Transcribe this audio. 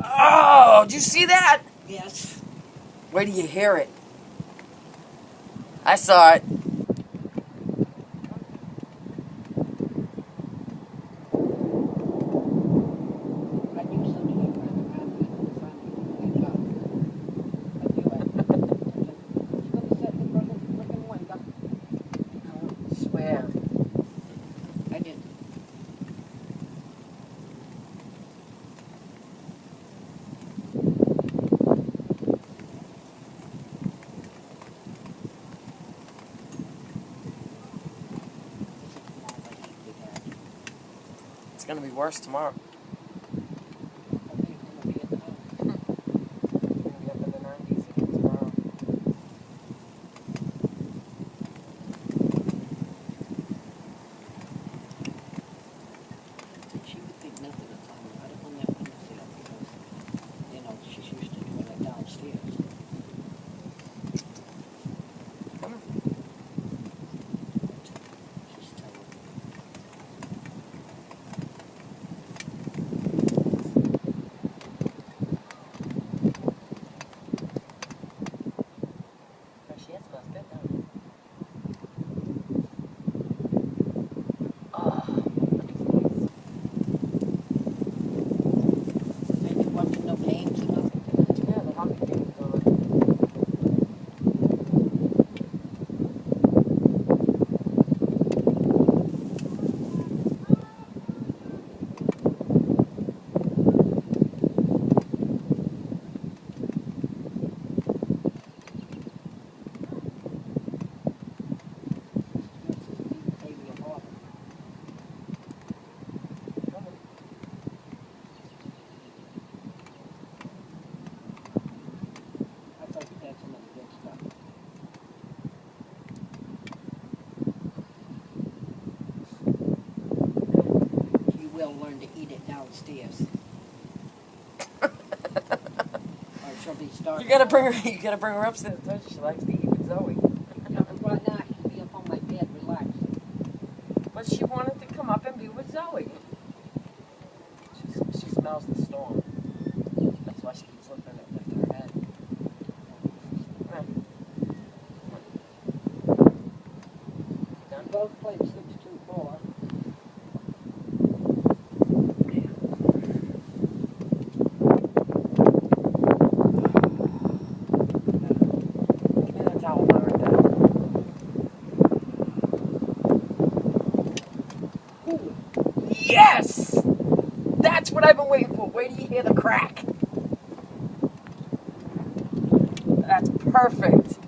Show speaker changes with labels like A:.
A: Oh, did you see that?
B: Yes.
A: Where do you hear it? I saw it. Swear.
B: I did.
A: It's gonna be worse tomorrow.
B: She would think nothing of Tommy. I don't want that myself because, you know, she's used to doing it downstairs. She's tired.
A: She has about that down. Oh.
B: And you watching no games or nothing?
A: Yeah, the hockey game's on.
B: You will learn to eat it downstairs. Or she'll be starving.
A: You gotta bring her upstairs. I told you she likes to eat with Zoe.
B: Right now, she'll be up on my bed, relaxing.
A: But she wanted to come up and be with Zoe. She smells the storm. That's why she keeps lifting her head. Done?
B: Both played 6-2-4.
A: Yes! That's what I've been waiting for. Wait till you hear the crack. That's perfect.